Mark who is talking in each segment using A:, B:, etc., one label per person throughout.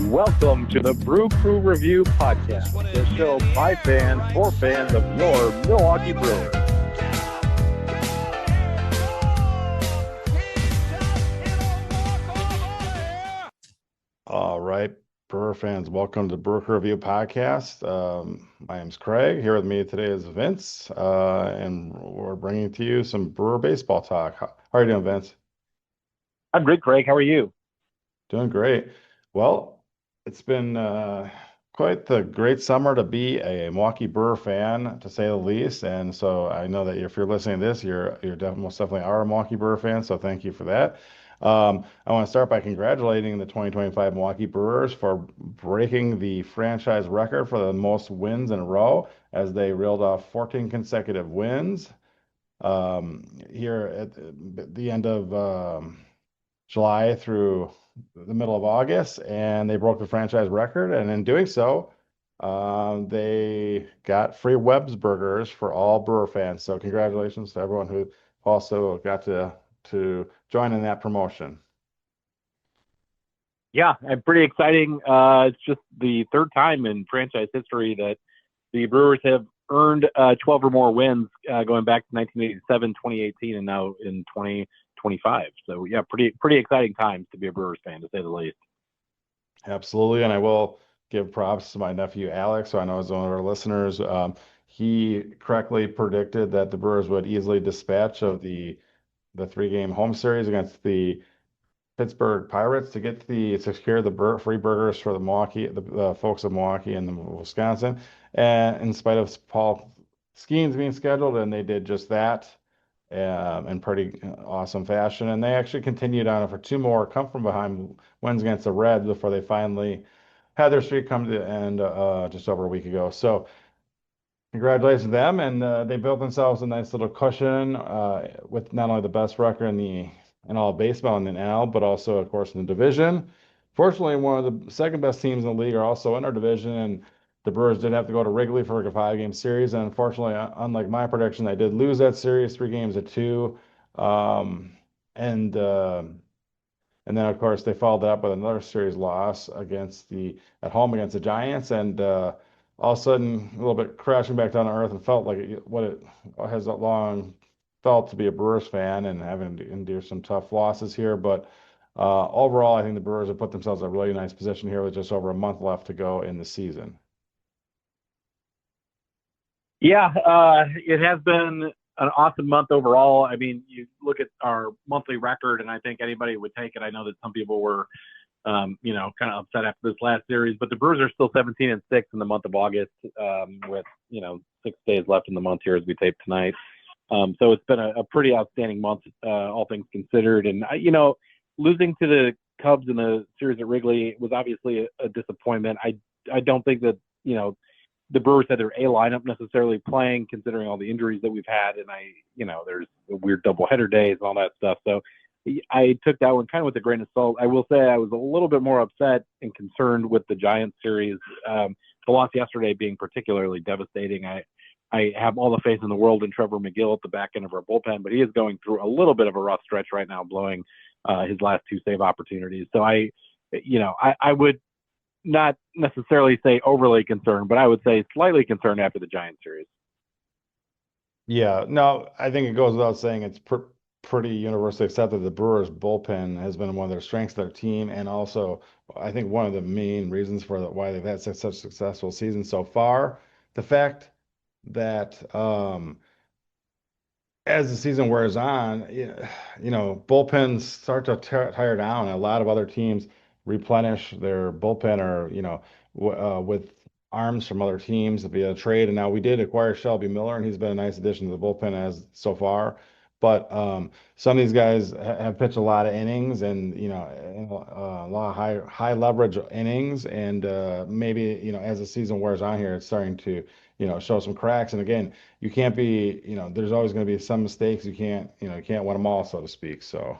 A: Welcome to the Brew Crew Review Podcast, the show by fans for fans of your Milwaukee Brewers.
B: All right, Brewer fans, welcome to the Brew Crew Review Podcast. My name's Craig. Here with me today is Vince, and we're bringing to you some Brewer baseball talk. How are you doing, Vince?
A: I'm great, Craig. How are you?
B: Doing great. Well, it's been quite the great summer to be a Milwaukee Brewer fan, to say the least. And so I know that if you're listening to this, most definitely are a Milwaukee Brewer fan. So thank you for that. I want to start by congratulating the 2025 Milwaukee Brewers for breaking the franchise record for the most wins in a row as they reeled off 14 consecutive wins here at the end of July through the middle of August, and they broke the franchise record. And in doing so, they got free Webb's burgers for all Brewer fans. So congratulations to everyone who also got to join in that promotion.
A: Yeah, and pretty exciting. It's just the third time in franchise history that the Brewers have earned 12 or more wins going back to 1987, 2018, and now in 2025. So yeah, pretty exciting times to be a Brewers fan, to say the least.
B: Absolutely, and I will give props to my nephew Alex, who I know is one of our listeners. He correctly predicted that the Brewers would easily dispatch of the three-game home series against the Pittsburgh Pirates to secure the free burgers for the folks of Milwaukee and Wisconsin. And in spite of Paul Skeens being scheduled, and they did just that in pretty awesome fashion. And they actually continued on for two more come from behind wins against the Reds before they finally had their streak come to the end just over a week ago. So congratulations to them, and they built themselves a nice little cushion with not only the best record in all of baseball in the NL, but also, of course, in the division. Fortunately, one of the second best teams in the league are also in our division, and the Brewers did have to go to Wrigley for a five-game series. And unfortunately, unlike my prediction, they did lose that series 3-2. Um, and and then, of course, they followed that up with another series loss at home against the Giants, and all of a sudden, a little bit crashing back down to earth, and felt like what it has long felt to be a Brewers fan and having to endure some tough losses here. But overall, I think the Brewers have put themselves in a really nice position here with just over a month left to go in the season.
A: Yeah, it has been an awesome month overall. I mean, you look at our monthly record, and I think anybody would take it. I know that some people were, kind of upset after this last series, but the Brewers are still 17-6 in the month of August, with 6 days left in the month here as we tape tonight. So it's been a pretty outstanding month, all things considered. And losing to the Cubs in the series at Wrigley was obviously a disappointment. I don't think that the Brewers had their A lineup necessarily playing, considering all the injuries that we've had, and there's weird doubleheader days and all that stuff. So I took that one kind of with a grain of salt. I will say I was a little bit more upset and concerned with the Giants series. The loss yesterday being particularly devastating. I have all the faith in the world in Trevor McGill at the back end of our bullpen, but he is going through a little bit of a rough stretch right now, blowing his last two save opportunities. So I would not necessarily say overly concerned, but I would say slightly concerned after the Giants series.
B: Yeah, no, I think it goes without saying it's pretty universally accepted the Brewers bullpen has been one of their strengths of their team, and also I think one of the main reasons for why they've had such successful seasons so far. The fact that as the season wears on, bullpens start to tire down. A lot of other teams replenish their bullpen or, with arms from other teams via trade. And now we did acquire Shelby Miller, and he's been a nice addition to the bullpen as so far. But some of these guys have pitched a lot of innings, and a lot of high leverage innings, and maybe as the season wears on here, it's starting to show some cracks. And again, you can't be there's always going to be some mistakes. You can't win them all, so to speak. So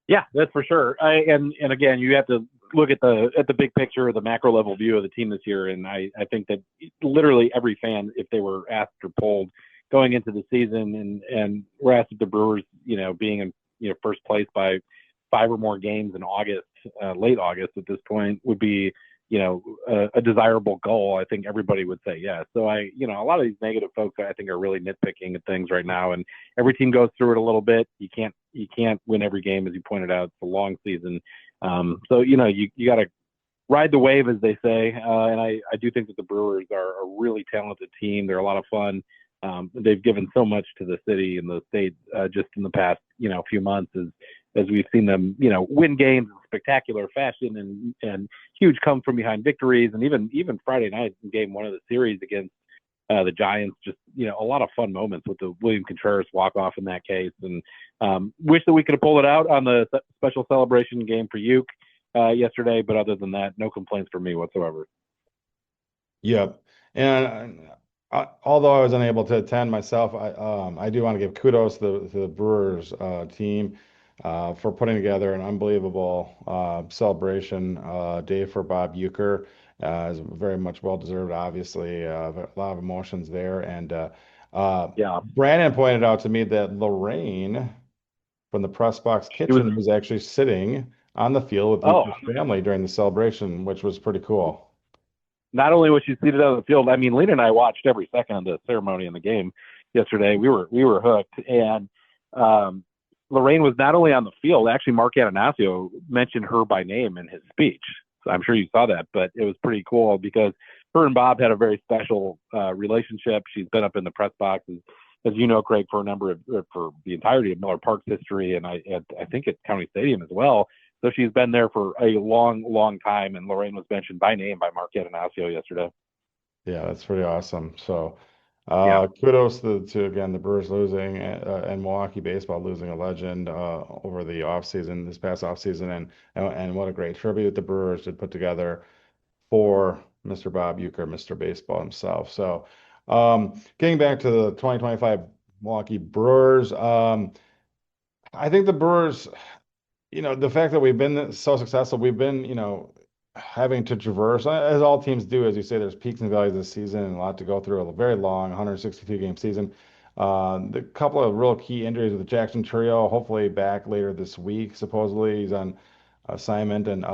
A: yeah, that's for sure. And again, you have to look at the big picture, the macro level view of the team this year. And I think that literally every fan, if they were asked or polled going into the season, and were asked if the Brewers, being in first place by 5 or more games in August, late August at this point would be, a desirable goal, I think everybody would say yes. So a lot of these negative folks, I think, are really nitpicking at things right now, and every team goes through it a little bit. You can't win every game, as you pointed out. It's a long season, so you got to ride the wave, as they say. And I do think that the Brewers are a really talented team. They're a lot of fun. They've given so much to the city and the state just in the past, few months as we've seen them, win games in spectacular fashion and huge come from behind victories. And even Friday night in game 1 of the series against the Giants, just, a lot of fun moments with the William Contreras walk-off in that case. And wish that we could have pulled it out on the special celebration game for Uke yesterday. But other than that, no complaints for me whatsoever.
B: Yep. And although I was unable to attend myself, I do want to give kudos to the Brewers team for putting together an unbelievable celebration day for Bob Uecker. Is very much well deserved, obviously. A lot of emotions there. And
A: Yeah.
B: Brandon pointed out to me that Lorraine from the Press Box Kitchen was actually sitting on the field with Uecker's family during the celebration, which was pretty cool.
A: Not only was she seated on the field, I mean, Lena and I watched every second of the ceremony in the game yesterday. We were hooked, and Lorraine was not only on the field. Actually, Mark Ananasio mentioned her by name in his speech. So I'm sure you saw that, but it was pretty cool because her and Bob had a very special relationship. She's been up in the press box, as you know, Craig, for the entirety of Miller Park's history, and I think at County Stadium as well. So she's been there for a long, long time, and Lorraine was mentioned by name by Mark Ananasio yesterday.
B: Yeah, that's pretty awesome. So
A: Yeah.
B: kudos to again the Brewers losing and Milwaukee baseball losing a legend over the offseason, this past offseason, and what a great tribute the Brewers did put together for Mr. Bob Uecker, Mr. Baseball himself. So getting back to the 2025 Milwaukee Brewers, I think the Brewers, the fact that we've been so successful, we've been, having to traverse, as all teams do, as you say, there's peaks and valleys this season and a lot to go through, a very long 162 game season. The couple of real key injuries with the Jackson Trio, hopefully back later this week. Supposedly he's on assignment, and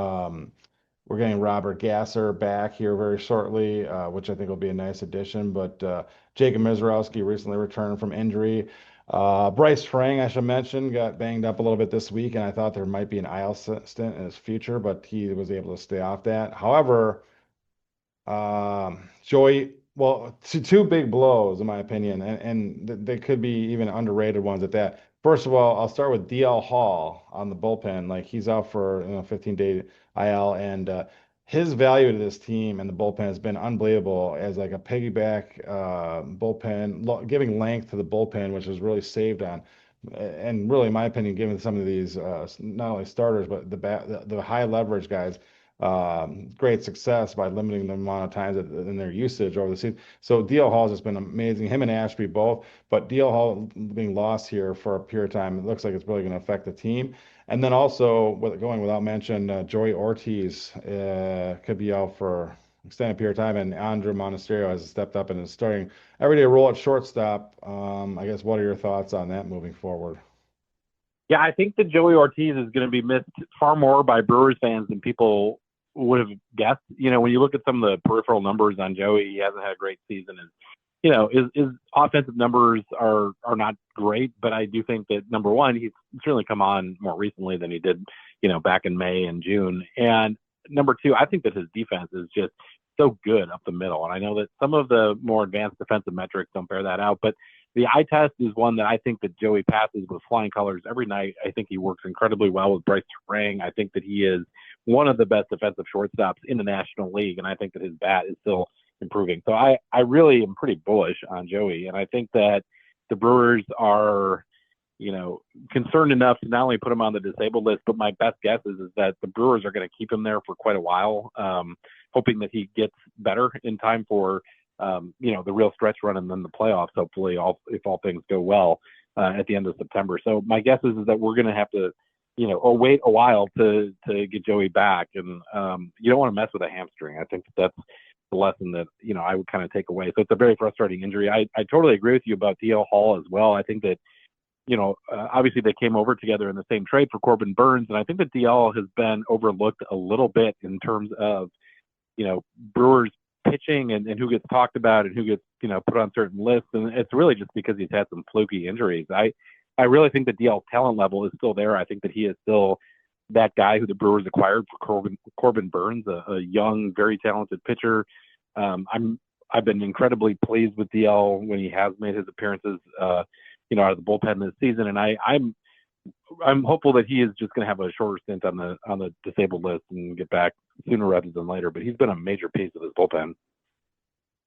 B: we're getting Robert Gasser back here very shortly, which I think will be a nice addition. But Jacob Mizorowski recently returned from injury. Bryce Frank, I should mention, got banged up a little bit this week, and I thought there might be an IL stint in his future, but he was able to stay off that. However, Joey, well, two big blows, in my opinion, and they could be even underrated ones at that. First of all, I'll start with DL Hall on the bullpen. Like he's out for 15-day IL, and his value to this team and the bullpen has been unbelievable as like a piggyback bullpen, giving length to the bullpen, which has really saved on. And really, in my opinion, given some of these not only starters but the high leverage guys, great success by limiting the amount of times in their usage over the season. So DL Hall has just been amazing. Him and Ashby both, but DL Hall being lost here for a period of time, it looks like it's really going to affect the team. And then also, going without mention, Joey Ortiz could be out for extended period of time, and Andrew Monasterio has stepped up and is starting everyday role at shortstop. I guess what are your thoughts on that moving forward?
A: Yeah, I think that Joey Ortiz is going to be missed far more by Brewers fans than people would have guessed. When you look at some of the peripheral numbers on Joey, he hasn't had a great season. His offensive numbers are not great, but I do think that, number one, he's certainly come on more recently than he did, back in May and June. And number two, I think that his defense is just so good up the middle. And I know that some of the more advanced defensive metrics don't bear that out, but the eye test is one that I think that Joey passes with flying colors every night. I think he works incredibly well with Bryce Sprang. I think that he is one of the best defensive shortstops in the National League, and I think that his bat is still improving. So I really am pretty bullish on Joey, and I think that the Brewers are, concerned enough to not only put him on the disabled list, but my best guess is that the Brewers are going to keep him there for quite a while, hoping that he gets better in time for the real stretch run and then the playoffs, hopefully, if all things go well at the end of September. So my guess is that we're going to have to, wait a while to get Joey back. And you don't want to mess with a hamstring. I think that's the lesson that, I would kind of take away. So it's a very frustrating injury. I totally agree with you about DL Hall as well. I think that obviously they came over together in the same trade for Corbin Burns, and I think that DL has been overlooked a little bit in terms of, Brewers pitching and who gets talked about and who gets, put on certain lists. And it's really just because he's had some fluky injuries. I really think the DL talent level is still there. I think that he is still that guy who the Brewers acquired for Corbin Burns, a young, very talented pitcher. I've been incredibly pleased with DL when he has made his appearances, out of the bullpen this season, and I'm hopeful that he is just going to have a shorter stint on the disabled list and get back sooner rather than later. But he's been a major piece of this bullpen.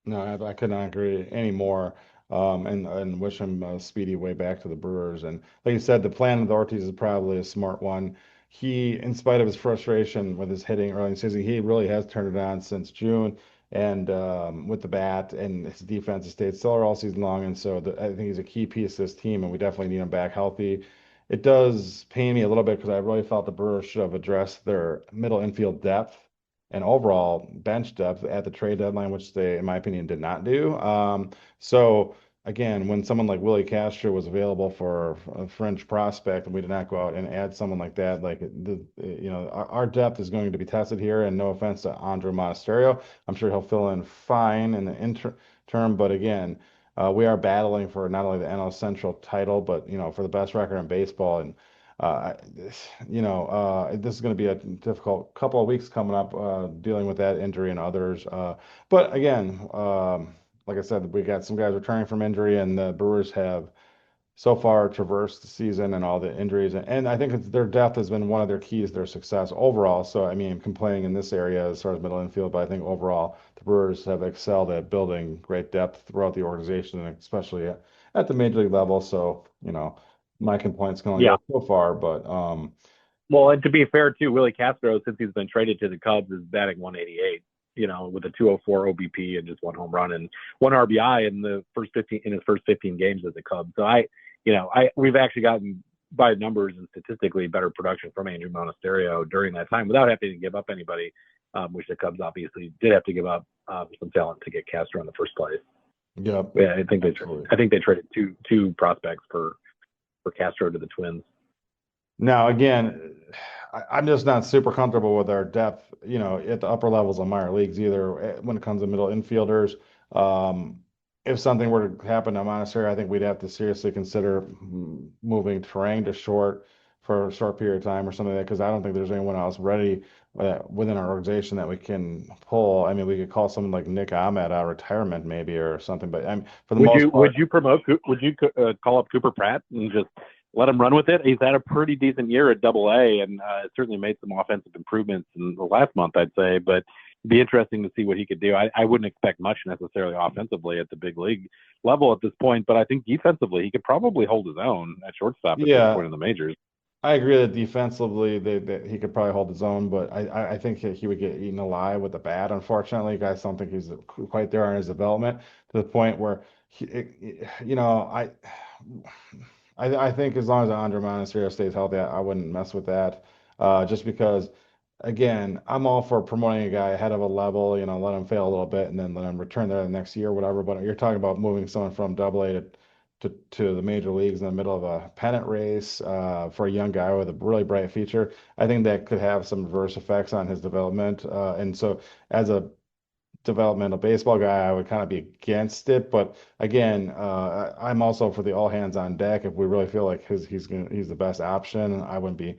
B: No, I could not agree anymore. And wish him a speedy way back to the Brewers. And like you said, the plan with Ortiz is probably a smart one. He, in spite of his frustration with his hitting early in the season, he really has turned it on since June. And with the bat and his defense has stayed stellar all season long. And so I think he's a key piece of this team, and we definitely need him back healthy. It does pain me a little bit because I really felt the Brewers should have addressed their middle infield depth and overall bench depth at the trade deadline, which they, in my opinion, did not do. So again, when someone like Willie Castro was available for a fringe prospect, and we did not go out and add someone like that, like our depth is going to be tested here. And no offense to Andrew Monasterio, I'm sure he'll fill in fine in the term, but again. We are battling for not only the NL Central title, but for the best record in baseball. And uh, this is going to be a difficult couple of weeks coming up, dealing with that injury and others. But again, like I said, we got some guys returning from injury, and the Brewers have so far traversed the season and all the injuries. And I think their depth has been one of their keys to their success overall. So, I mean, complaining in this area as far as middle infield, but I think overall the Brewers have excelled at building great depth throughout the organization, and especially at the major league level. So, my complaints can only
A: Yeah.
B: go so far, but
A: Well, and to be fair too, Willie Castro, since he's been traded to the Cubs, is batting 188. With a 204 OBP and just one home run and one RBI in his first 15 games as a Cub. So we've actually gotten by numbers and statistically better production from Andrew Monasterio during that time without having to give up anybody, which the Cubs obviously did have to give up some talent to get Castro in the first place.
B: yeah,
A: I think they traded two prospects for Castro to the Twins.
B: Now, again, I'm just not super comfortable with our depth, at the upper levels of minor leagues either when it comes to middle infielders. If something were to happen to Monasterio, I think we'd have to seriously consider moving Terang to short for a short period of time or something like that, because I don't think there's anyone else ready within our organization that we can pull. I mean, we could call someone like Nick Ahmed out of retirement maybe or something, but for the most part.
A: Would you call up Cooper Pratt and just let him run with it? He's had a pretty decent year at Double-A, and certainly made some offensive improvements in the last month, I'd say. But it'd be interesting to see what he could do. I wouldn't expect much necessarily offensively at the big league level at this point, but I think defensively he could probably hold his own at shortstop at this point in the majors.
B: I agree that defensively that he could probably hold his own, but I think he would get eaten alive with the bat. Unfortunately, guys don't think he's quite there on his development to the point where I think as long as Andre Monasterio stays healthy, I wouldn't mess with that. Just because, again, I'm all for promoting a guy ahead of a level, let him fail a little bit and then let him return there the next year, whatever. But you're talking about moving someone from Double-A to the major leagues in the middle of a pennant race for a young guy with a really bright future. I think that could have some adverse effects on his development. And so, as a developmental baseball guy, I would kind of be against it. But again, I'm also for the all hands on deck. If we really feel like he's the best option, I wouldn't be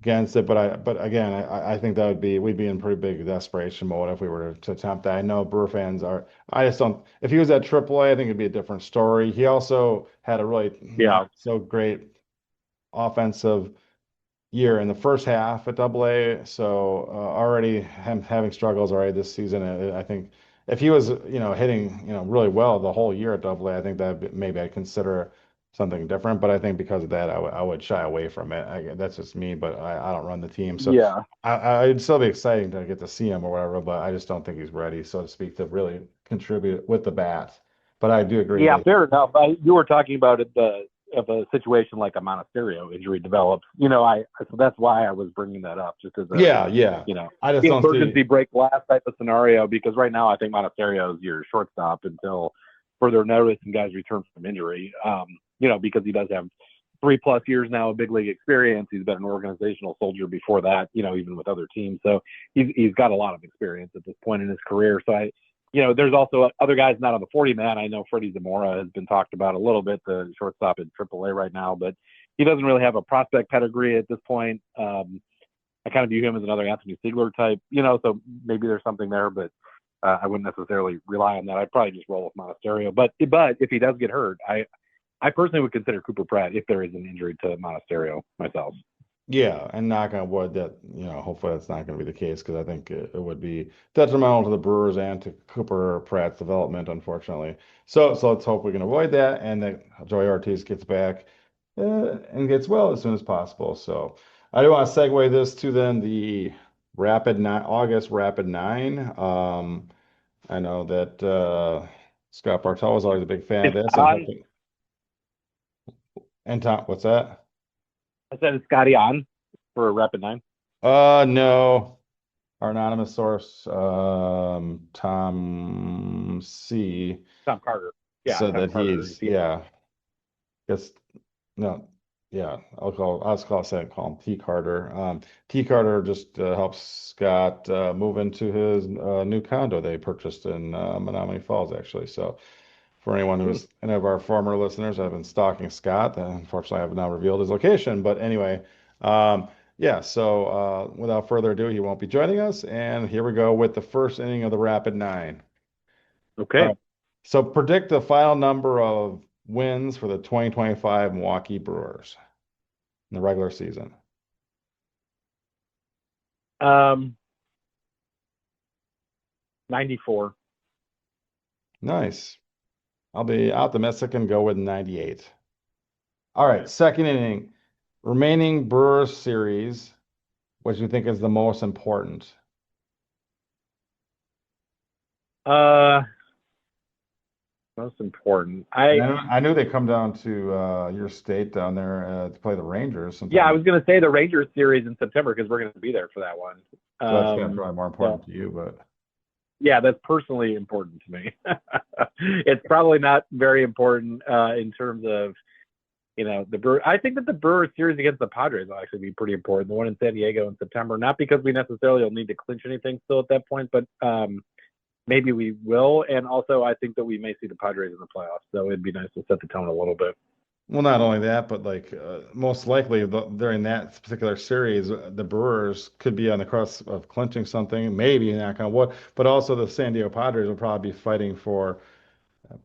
B: against it. But again, I think we'd be in pretty big desperation mode if we were to attempt that. I know Brewer fans are. I just don't. If he was at AAA, I think it'd be a different story. He also had a really not so great offensive year in the first half at Double-A, so already having struggles already this season. I think if he was hitting really well the whole year at Double-A, I think that maybe I'd consider something different. But I think because of that, I would shy away from it. That's just me, but I don't run the team, so
A: Yeah.
B: It'd still be exciting to get to see him or whatever. But I just don't think he's ready, so to speak, to really contribute with the bat. But I do agree.
A: Yeah, fair enough. You were talking about it, if a situation like a Monasterio injury develops, so that's why I was bringing that up, just as
B: I just don't
A: emergency
B: see
A: break glass type of scenario, because right now I think Monasterio is your shortstop until further notice and guys return from injury. Because he does have 3+ years now of big league experience. He's been an organizational soldier before that, even with other teams. So he's got a lot of experience at this point in his career. So there's also other guys not on the 40 man. I know Freddie Zamora has been talked about a little bit, the shortstop in AAA right now, but he doesn't really have a prospect pedigree at this point. I kind of view him as another Anthony Siegler type, so maybe there's something there, but I wouldn't necessarily rely on that. I'd probably just roll with Monasterio. But if he does get hurt, I personally would consider Cooper Pratt if there is an injury to Monasterio myself.
B: Yeah, and knock on wood that, hopefully that's not going to be the case because I think it would be detrimental to the Brewers and to Cooper Pratt's development, unfortunately. So let's hope we can avoid that and that Joey Ortiz gets back and gets well as soon as possible. So I do want to segue this to then the August Rapid Nine. I know that Scott Bartell was always a big fan of
A: It's
B: this. I'm
A: on.
B: hoping. And Tom, what's that?
A: I said, is Scotty on for a Rapid 9?
B: No. Our anonymous source, Tom C,
A: Tom Carter. Yeah,
B: said
A: Tom
B: that
A: Carter.
B: he's, yeah, guess no, yeah, I'll just call him T Carter. T Carter just helps Scott move into his new condo they purchased in Menominee Falls, actually. So for anyone who's any of our former listeners, I've been stalking Scott. Unfortunately, I have now revealed his location. But anyway, yeah, so without further ado, he won't be joining us. And here we go with the first inning of the Rapid Nine. All
A: Okay.
B: right. So predict the final number of wins for the 2025 Milwaukee Brewers in the regular season.
A: 94.
B: Nice. I'll be optimistic and go with 98. All right, second inning. Remaining Brewers series, what do you think is the most important?
A: Uh, Most important.
B: And I knew they come down to your state down there to play the Rangers
A: Yeah, I
B: sometime.
A: was going to say the Rangers series in September because we're going to be there for that one.
B: So that's kind of probably more
A: So
B: important to you, but
A: yeah, that's personally important to me. It's probably not very important in terms of the Brewer. I think that the Brewers series against the Padres will actually be pretty important. The one in San Diego in September, not because we necessarily will need to clinch anything still at that point, but maybe we will. And also, I think that we may see the Padres in the playoffs, so it'd be nice to set the tone a little bit.
B: well, not only that, but like most likely during that particular series, the Brewers could be on the cusp of clinching something, maybe knock on wood, but also the San Diego Padres will probably be fighting for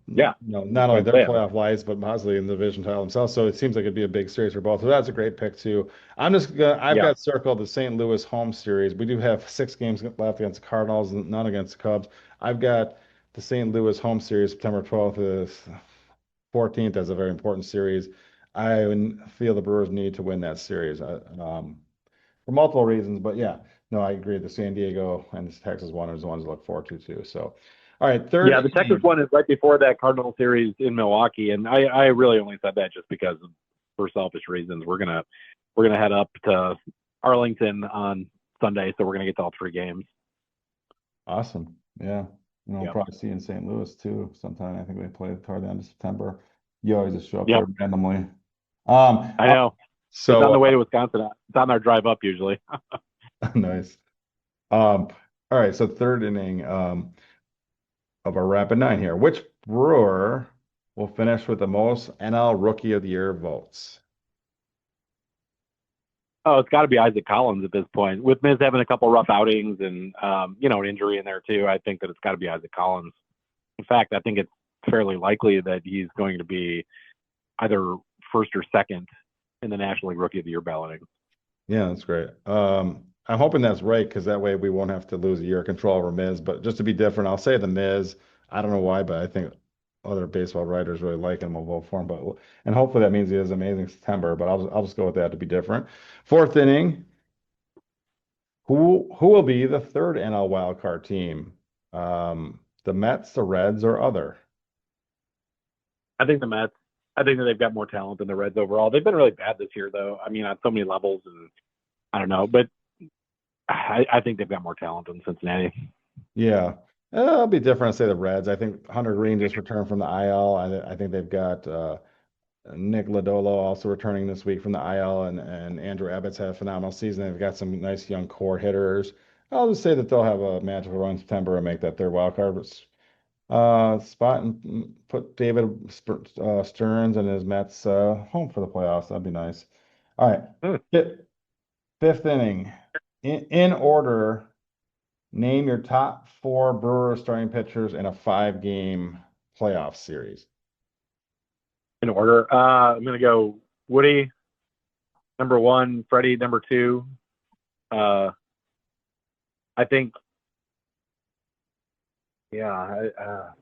A: Yeah,
B: not
A: that's what
B: only
A: I'm
B: their
A: saying.
B: playoff lives, but possibly in the division title themselves. So it seems like it'd be a big series for both. So that's a great pick too. I've
A: Yeah,
B: got circled the St. Louis home series. We do have 6 games left against the Cardinals and none against the Cubs. I've got the St. Louis home series, September 12th to 14th, as a very important series. I feel the Brewers need to win that series for multiple reasons. But yeah, no, I agree. The San Diego and the Texas one is the ones to look forward to too. So, all right, third
A: yeah. The Texas
B: inning.
A: one is right before that Cardinal series in Milwaukee, and I really only said that just because for selfish reasons. We're gonna head up to Arlington on Sunday, so we're gonna get to all 3 games.
B: Awesome. Yeah. I'll
A: Yep.
B: probably see you in St. Louis too sometime. I think they play toward the end of September. You always just show up
A: Yep.
B: there randomly. Um,
A: I
B: uh,
A: know. It's on
B: so
A: the way to Wisconsin. It's on our drive up usually.
B: nice. All right. So third inning of our rapid nine here. Which brewer will finish with the most NL Rookie of the Year votes?
A: Oh, it's got to be Isaac Collins at this point. With Miz having a couple rough outings and an injury in there too, I think that it's got to be Isaac Collins. In fact, I think it's fairly likely that he's going to be either first or second in the National League Rookie of the Year balloting.
B: Yeah, that's great. I'm hoping that's right because that way we won't have to lose a year of control over Miz. But just to be different, I'll say the Miz. I don't know why, but I think other baseball writers really like him. I'll vote for him. But and hopefully that means he has an amazing September. But I'll just go with that to be different. Fourth inning. Who will be the third NL wildcard team? The Mets, the Reds, or other?
A: I think the Mets. I think that they've got more talent than the Reds overall. They've been really bad this year, though. I mean, on so many levels, and I don't know, but I think they've got more talent than Cincinnati.
B: Yeah. It'll be different. I say the Reds. I think Hunter Green just returned from the IL. I think they've got Nick Lodolo also returning this week from the IL, and Andrew Abbott's had a phenomenal season. They've got some nice young core hitters. I'll just say that they'll have a magical run in September and make that their wild card spot and put Stearns and his Mets home for the playoffs. That'd be nice. All right,
A: Hmm.
B: fifth inning. In order, name your top four Brewers starting pitchers in a five-game playoff series.
A: In order, I'm gonna go Woody number one, Freddie number two. Uh, I think, yeah,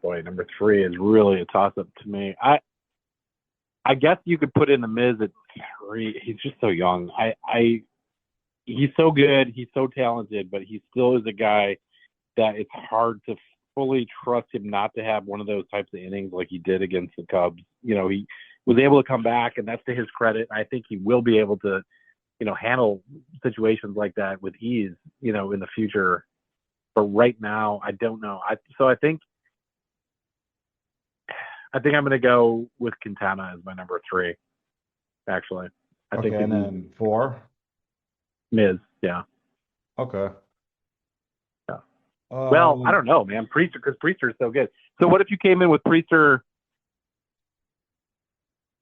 A: boy, number three is really a toss up to me. I guess you could put in the Miz at three. He's just so young. He's so good. He's so talented, but he still is a guy that it's hard to fully trust him not to have one of those types of innings like he did against the Cubs. He was able to come back, and that's to his credit. I think he will be able to, handle situations like that with ease, in the future. But right now, I don't know. I think I'm going to go with Quintana as my number three. Actually, I think
B: Okay, and then four.
A: Miz. Yeah.
B: Okay.
A: Yeah. Well, I don't know, man. Because Priester is so good. So what if you came in with Priester?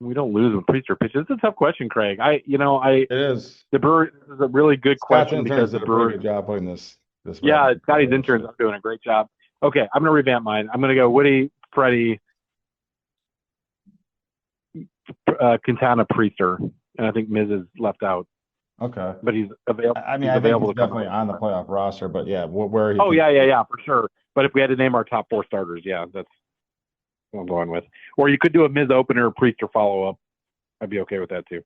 A: We don't lose when Priester pitches. It's a tough question, Craig.
B: It is.
A: The Brewers is a really good
B: Scott's
A: question
B: interns
A: because the
B: did a pretty
A: Brewers.
B: good job putting this
A: Yeah,
B: rapid
A: Scotty's
B: together.
A: interns are doing a great job. Okay, I'm gonna revamp mine. I'm gonna go Woody, Freddie, Quintana, Priester, and I think Miz is left out,
B: Okay.
A: but he's available.
B: I mean,
A: He's
B: I think he's
A: available to come
B: definitely
A: out.
B: on the playoff roster, but yeah, where he
A: Oh
B: can.
A: yeah, for sure. But if we had to name our top four starters, yeah, that's what I'm going with. Or you could do a Miz opener, Priester follow up. I'd be okay with that too.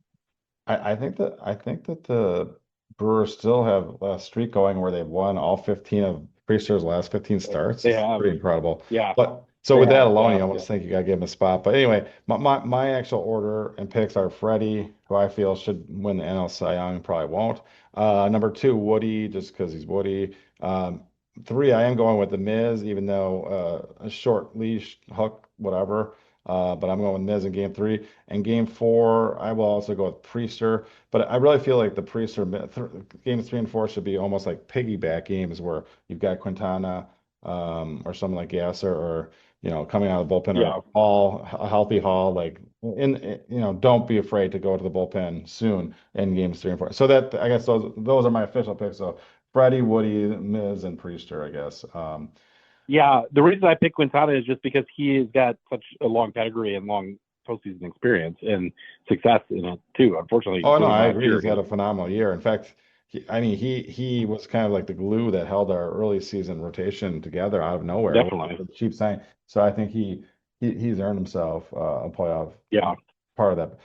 B: I think that the Brewers still have a streak going where they've won all 15 of Priester's last 15 starts.
A: They
B: It's
A: have,
B: pretty incredible.
A: yeah,
B: But so
A: they
B: with that
A: have,
B: alone,
A: yeah,
B: you almost think you gotta give him a spot. But anyway, my actual order and picks are Freddie, who I feel should win the NL Cy Young, probably won't. Number two, Woody, just because he's Woody. Three, I am going with the Miz, even though a short leash, hook, whatever. But I'm going with Miz in game three. And game four, I will also go with Priester. But I really feel like the games three and four should be almost like piggyback games where you've got Quintana or something like Gasser or coming out of the bullpen or
A: yeah,
B: a healthy Hall. Like don't be afraid to go to the bullpen soon in games three and four. So that I guess those are my official picks. So Freddie, Woody, Miz, and Priester, I guess.
A: yeah. The reason I picked Quintana is just because he has got such a long pedigree and long postseason experience and success in it too. Unfortunately,
B: Oh no,
A: including
B: I
A: last
B: agree.
A: year
B: He's had
A: against.
B: a phenomenal year. In fact, he was kind of like the glue that held our early season rotation together out of nowhere with
A: Definitely,
B: the cheap sign. So I think he's earned himself a playoff
A: yeah,
B: part of that.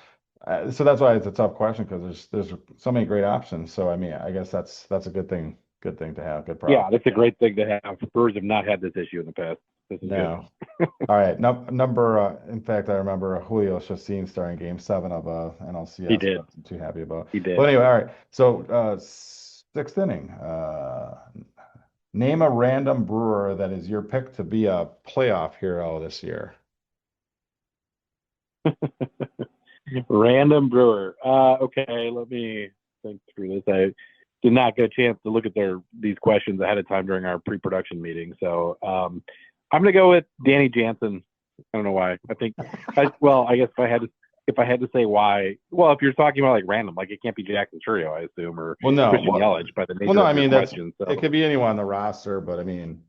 B: So that's why it's a tough question because there's so many great options. So I mean, I guess that's a good thing. Good thing to have. Good
A: yeah.
B: problem.
A: That's a great thing to have. Brewers have not had this issue in the past. This is good.
B: No. All right. Number. In fact, I remember Julio Chacin starting Game 7 of
A: He
B: NLCS.
A: did.
B: Wasn't too happy about.
A: He
B: But
A: did.
B: anyway, all right. So sixth inning. Name a random Brewer that is your pick to be a playoff hero this year.
A: Random Brewer. Okay, let me think through this. I did not get a chance to look at these questions ahead of time during our pre-production meeting, so I'm gonna go with Danny Jansen. I don't know why. I guess if I had to say why, well, if you're talking about like random, like it can't be Jackson Churio, I assume, or
B: Well, no.
A: Christian Yelich by the
B: Well,
A: nature
B: no.
A: of
B: I
A: your
B: mean,
A: question.
B: it
A: So,
B: could be anyone on the roster, but I mean,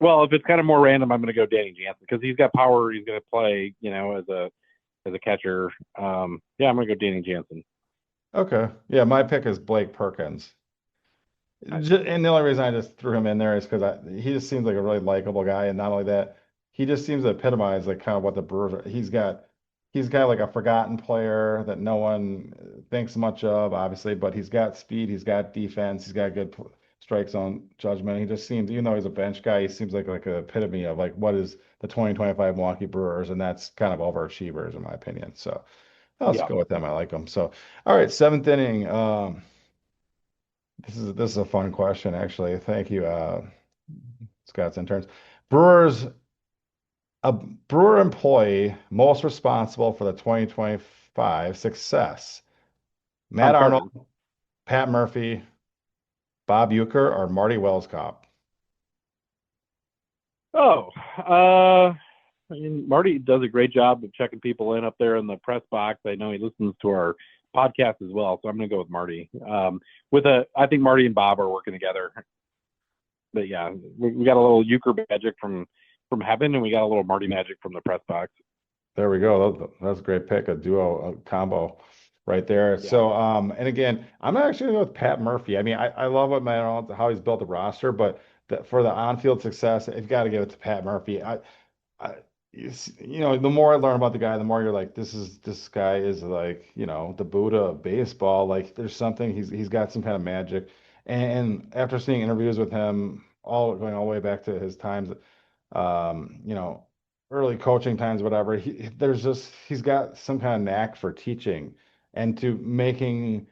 A: well, if it's kind of more random, I'm gonna go Danny Jansen because he's got power. He's gonna play, as a catcher. Yeah, I'm gonna go Danny Jansen.
B: okay. Yeah, my pick is Blake Perkins. And the only reason I just threw him in there is because he just seems like a really likable guy, and not only that, he just seems to epitomize like kind of what the Brewers are. He's got like a forgotten player that no one thinks much of, obviously, but he's got speed, he's got defense, he's got good strike zone judgment. He just seems, even though he's a bench guy, he seems like an epitome of like what is the 2025 Milwaukee Brewers, and that's kind of overachievers in my opinion. So I'll just
A: Yeah.
B: go with them. I like them. So all right, seventh inning. This is a fun question, actually. Thank you, Scott's interns. Brewers A Brewer employee most responsible for the 2025 success. Matt
A: Tom
B: Arnold,
A: Carter.
B: Pat Murphy, Bob Uecker, or Marty Wellscop?
A: Oh, I mean, Marty does a great job of checking people in up there in the press box. I know he listens to our podcast as well, so I'm going to go with Marty. I think Marty and Bob are working together. But yeah, we got a little euchre magic from heaven, and we got a little Marty magic from the press box.
B: There we go. That's a great pick, a duo, a combo right there.
A: Yeah,
B: So, and again, I'm actually going to go with Pat Murphy. I mean, I love what Matt Arnold, how he's built the roster, but for the on-field success, you've got to give it to Pat Murphy. I, the more I learn about the guy, the more you're like, this guy is like, the Buddha of baseball. Like, there's something he's got some kind of magic. And after seeing interviews with him, all going all the way back to his times, um, you know, early coaching times, whatever, he's got some kind of knack for teaching and to making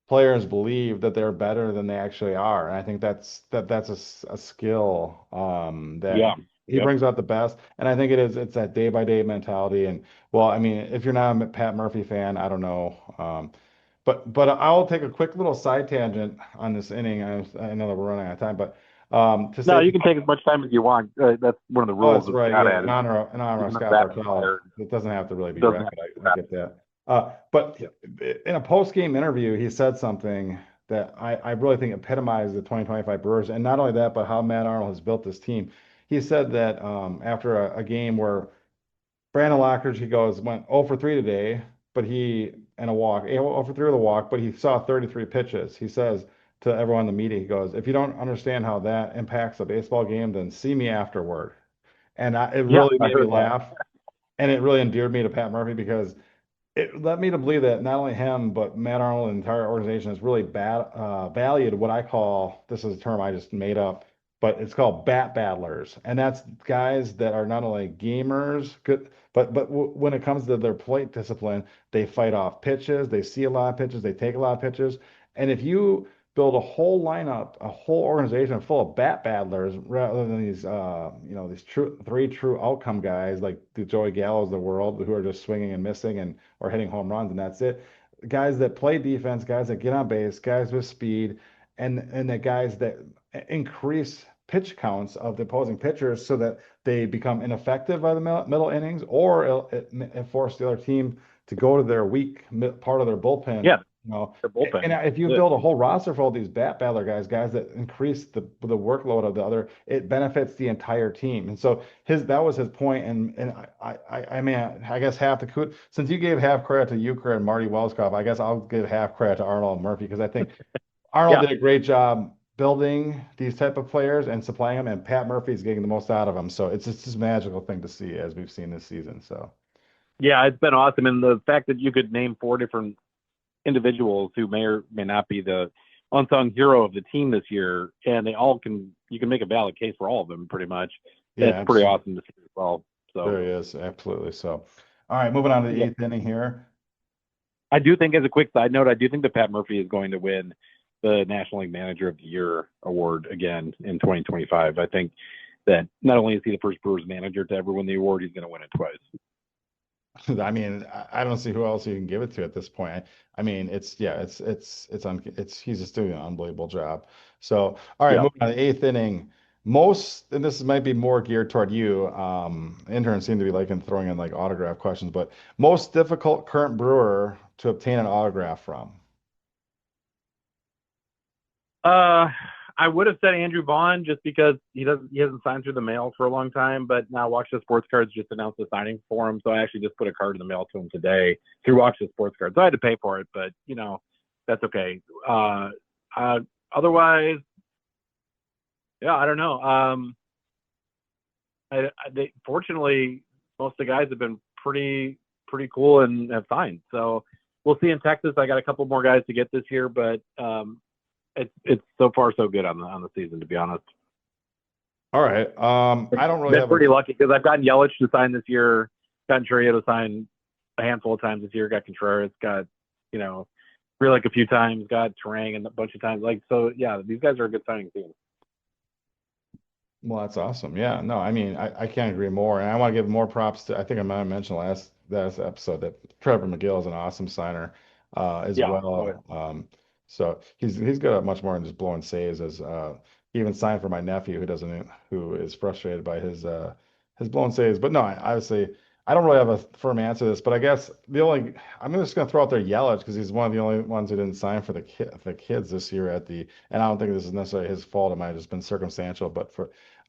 B: players believe that they're better than they actually are. And I think that's a skill that
A: yeah,
B: he
A: yep.
B: brings out the best. And I think it's that day by day mentality. And well, I mean, if you're not a Pat Murphy fan, I don't know. But I'll take a quick little side tangent on this inning. I know that we're running out of time, but to
A: No,
B: say,
A: you can take as much time as you want. That's one of the
B: oh,
A: rules
B: that's
A: of
B: right,
A: Stat
B: yeah,
A: Ad.
B: in honor of
A: Even if
B: Scott
A: rapid
B: Bartell.
A: fire
B: It doesn't have to really be
A: doesn't have
B: rapid. I get that. But
A: yeah.
B: in a post-game interview, he said something that I really think epitomized the 2025 Brewers. And not only that, but how Matt Arnold has built this team. He said that after a game where Brandon Lockridge, he goes, went 0 for 3 today, but and a walk, 0 for 3 with a walk, but he saw 33 pitches. He says to everyone in the media, he goes, if you don't understand how that impacts a baseball game, then see me afterward. And it
A: Yeah,
B: really
A: I
B: made me
A: heard that.
B: laugh. And it really endeared me to Pat Murphy because it led me to believe that not only him, but Matt Arnold and the entire organization has really valued what I call, this is a term I just made up, but it's called bat battlers. And that's guys that are not only gamers, good, but when it comes to their plate discipline, they fight off pitches, they see a lot of pitches, they take a lot of pitches. And if you build a whole lineup, a whole organization full of bat battlers rather than these three true outcome guys like the Joey Gallo's of the world who are just swinging and missing and or hitting home runs and that's it. Guys that play defense, guys that get on base, guys with speed, and the guys that increase pitch counts of the opposing pitchers so that they become ineffective by the middle innings, or it forces the other team to go to their weak part of their bullpen.
A: Yeah,
B: You know,
A: the bullpen.
B: and if you
A: Yeah,
B: build a whole roster for all these bat battler guys that increase the workload of the other, it benefits the entire team. And so that was his point. And I mean, I guess since you gave half credit to Euchre and Marty Wellscott, I guess I'll give half credit to Arnold and Murphy because I think Arnold
A: yeah,
B: did a great job building these type of players and supplying them, and Pat Murphy's getting the most out of them. So it's just this magical thing to see as we've seen this season. So
A: yeah. It's been awesome, and the fact that you could name four different individuals who may or may not be the unsung hero of the team this year, and you can make a valid case for all of them pretty much.
B: yeah,
A: It's pretty
B: absolutely.
A: awesome to see as well. So
B: There he is. Absolutely. So, all right, moving on to the
A: yeah,
B: eighth inning here.
A: I do think, as a quick side note, I do think that Pat Murphy is going to win the National League Manager of the Year award again in 2025. I think that not only is he the first Brewers manager to ever win the award, he's going to win it twice.
B: I mean, I don't see who else you can give it to at this point. I mean, he's just doing an unbelievable job. So, all right,
A: Yeah.
B: moving on to the eighth inning. And this might be more geared toward you. Interns seem to be liking throwing in like autograph questions, but most difficult current brewer to obtain an autograph from.
A: Uh, I would have said Andrew Vaughn just because he hasn't signed through the mail for a long time, but now Watch the Sports Cards just announced the signing for him, so I actually just put a card in the mail to him today through Watch the Sports Cards. So I had to pay for it, but that's okay. Otherwise, yeah, I don't know. Fortunately, most of the guys have been pretty cool and have signed. So we'll see in Texas. I got a couple more guys to get this year, but it's so far so good on the season, to be honest.
B: All right. I don't really
A: Been
B: have a
A: pretty lucky because I've gotten Yelich to sign this year, gotten Churrier to sign a handful of times this year, got Contreras, got Frelick a few times, got Terang and a bunch of times. Like, so yeah, these guys are a good signing team.
B: Well, that's awesome. Yeah, no, I mean, I can't agree more. And I want to give more props to, I think I might have mentioned last episode that Trevor McGill is an awesome signer as
A: Yeah. Oh,
B: well. So he's good at much more than just blowing saves as he even signed for my nephew who is frustrated by his blown saves. But no, obviously I don't really have a firm answer to this, but I guess I'm just gonna throw out there Yelich because he's one of the only ones who didn't sign for the kids this year and I don't think this is necessarily his fault. It might have just been circumstantial, but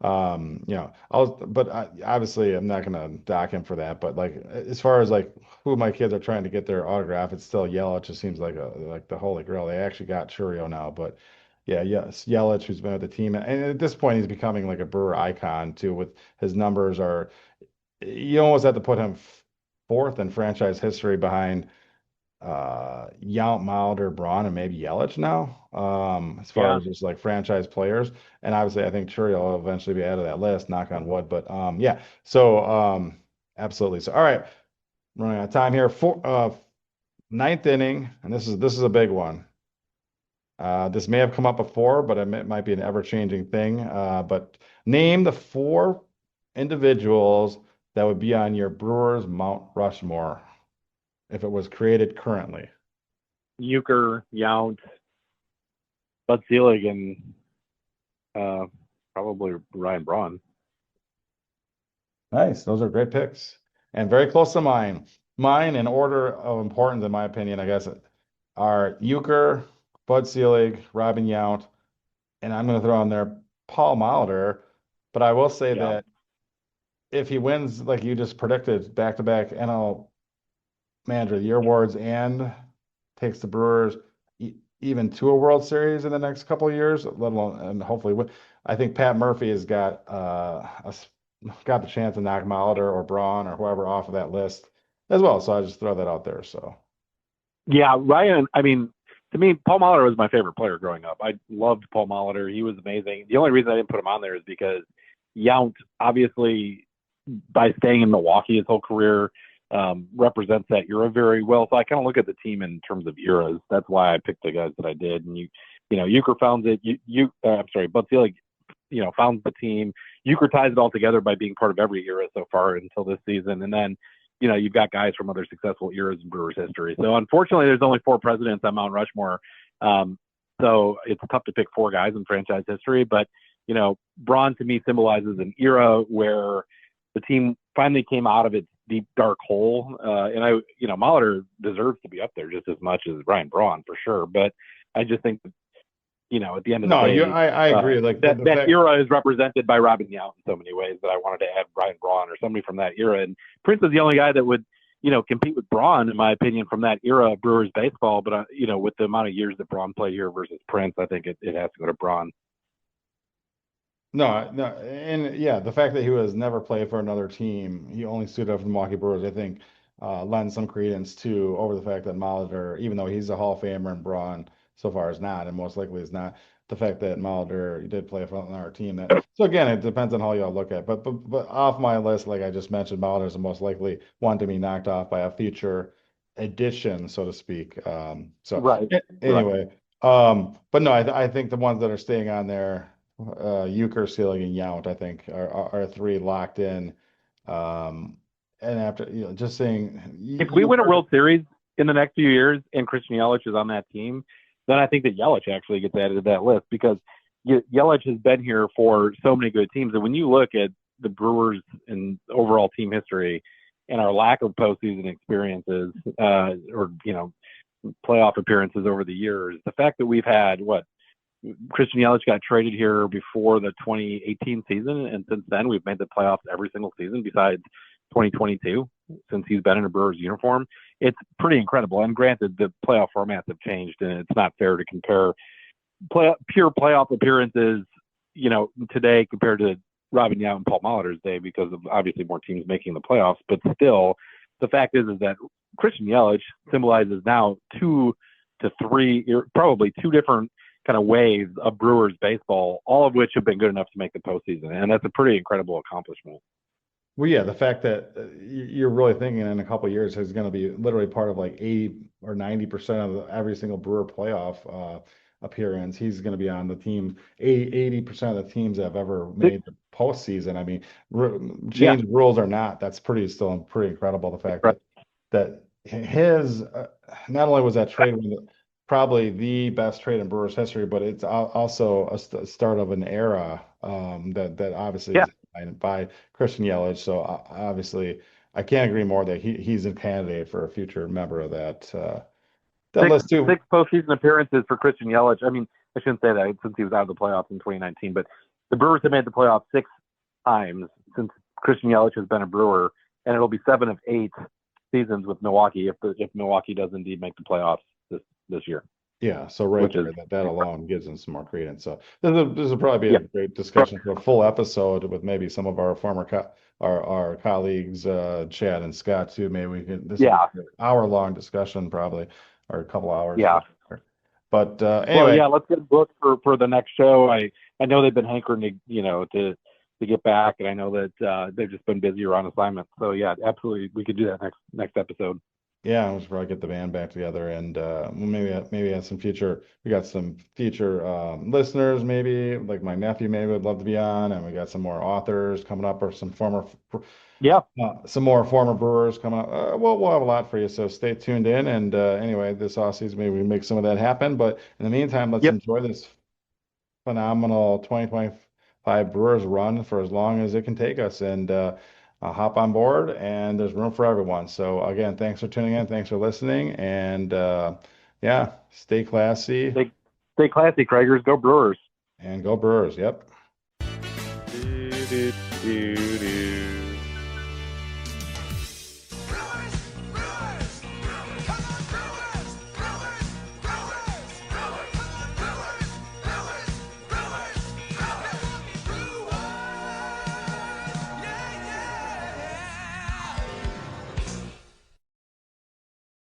B: obviously I'm not gonna dock him for that. But like, as far as like who my kids are trying to get their autograph, it's still Yelich. It seems like the holy grail. They actually got Churio now, but yeah, yes, Yelich, who's been with the team, and at this point he's becoming like a Brewer icon too. With his numbers are, you almost have to put him fourth in franchise history behind Yount, Milder, Braun, and maybe Yelich now. As far
A: yeah.
B: as just like franchise players, and obviously I think Churio will eventually be added to that list. Knock on wood, but yeah. So absolutely. So all right, running out of time here. Ninth inning, and this is a big one. This may have come up before, but it might be an ever-changing thing. But name the four individuals that would be on your Brewers Mount Rushmore if it was created currently.
A: Euchre, Yount, Bud Selig, and uh, probably Ryan Braun.
B: Nice. Those are great picks and very close to mine. Mine, in order of importance, in my opinion, I guess, are Euchre, Bud Selig, Robin Yount, and I'm going to throw in there Paul Molitor. But I will say
A: Yeah.
B: that if he wins, like you just predicted, back-to-back NL Manager of the Year awards and takes the Brewers even to a World Series in the next couple of years, let alone and hopefully win. I think Pat Murphy has got the chance to knock Molitor or Braun or whoever off of that list as well. So I just throw that out there. So
A: Yeah, Ryan. I mean, to me, Paul Molitor was my favorite player growing up. I loved Paul Molitor. He was amazing. The only reason I didn't put him on there is because Yount, obviously, by staying in Milwaukee his whole career, represents that era very well. So I kind of look at the team in terms of eras. That's why I picked the guys that I did. And Euchre found it. I'm sorry, Bud Selig, found the team. Euchre ties it all together by being part of every era so far until this season. And then you've got guys from other successful eras in Brewers history. So unfortunately, there's only four presidents on Mount Rushmore. Um, so it's tough to pick four guys in franchise history. But, Braun to me symbolizes an era where the team finally came out of its deep, dark hole. Molitor deserves to be up there just as much as Ryan Braun for sure. But I just think at the end of the
B: no,
A: day,
B: I agree. Like the
A: that
B: fact,
A: era is represented by Robin Yount in so many ways that I wanted to add Brian Braun or somebody from that era. And Prince is the only guy that would, compete with Braun, in my opinion, from that era of Brewers baseball. But, with the amount of years that Braun played here versus Prince, I think it has to go to Braun.
B: no, and yeah, the fact that he was never played for another team, he only suited up for the Milwaukee Brewers, I think, lends some credence to over the fact that Molitor, even though he's a Hall of Famer and Braun so far is not, and most likely is not, the fact that Molitor did play for another team. So again, it depends on how you all look at it. But off my list, like I just mentioned, Molitor is the most likely one to be knocked off by a future edition, so to speak.
A: Right. Right.
B: Anyway, but no, I think the ones that are staying on there Euchre, Selig, and Yount, I think, are three locked in. And after, just saying,
A: If we win a
B: Euchre,
A: World Series in the next few years and Christian Yelich is on that team, then I think that Yelich actually gets added to that list because Yelich has been here for so many good teams. And when you look at the Brewers and overall team history and our lack of postseason experiences or playoff appearances over the years, the fact that we've had Christian Yelich got traded here before the 2018 season, and since then we've made the playoffs every single season besides 2022 since he's been in a Brewers uniform. It's pretty incredible. And granted, the playoff formats have changed, and it's not fair to compare pure playoff appearances, today compared to Robin Yount and Paul Molitor's day because of obviously more teams making the playoffs. But still, the fact is that Christian Yelich symbolizes now two to three, probably two different kind of waves of Brewers baseball, all of which have been good enough to make the postseason. And that's a pretty incredible accomplishment.
B: well, yeah, the fact that you're really thinking in a couple of years he's going to be literally part of like 80 or 90% of every single Brewer playoff appearance. He's going to be on the team. 80% of the teams that have ever
A: Six,
B: made the postseason. I mean,
A: yeah,
B: change rules or not, that's still pretty incredible. The fact
A: right.
B: that his not only was that trade probably the best trade in Brewers history, but it's also a start of an era that obviously
A: Yeah,
B: is by Christian Yelich. So obviously, I can't agree more that he's a candidate for a future member of that
A: six
B: list too.
A: six postseason appearances for Christian Yelich. I mean, I shouldn't say that since he was out of the playoffs in 2019, but the Brewers have made the playoffs 6 times since Christian Yelich has been a Brewer, and it'll be 7 of 8 seasons with Milwaukee if Milwaukee does indeed make the playoffs this year,
B: Yeah, so right
A: which is
B: there, that alone gives them some more credence. So this will probably be
A: yeah,
B: a great discussion for a full episode with maybe some of our former our colleagues, Chad and Scott too. Maybe we can. This will be
A: yeah,
B: an hour-long discussion probably, or a couple hours
A: yeah.
B: for sure. But
A: Well,
B: anyway,
A: yeah, let's get booked for the next show. I know they've been hankering to get back, and I know that they've just been busy around assignments. So yeah, absolutely, we could do that next episode.
B: yeah, we should probably get the band back together and maybe have some future. We got some future listeners, maybe like my nephew, maybe would love to be on, and we got some more authors coming up or
A: Yeah,
B: some more former brewers coming up. We'll have a lot for you, so stay tuned in. And anyway, this offseason, maybe we make some of that happen. But in the meantime, let's
A: yep.
B: enjoy this phenomenal 2025 Brewers run for as long as it can take us. And hop on board, and there's room for everyone. So again, thanks for tuning in. Thanks for listening. And yeah, stay classy
A: Stay classy, Craigers. Go Brewers.
B: and go Brewers. Yep.
A: Do, do, do.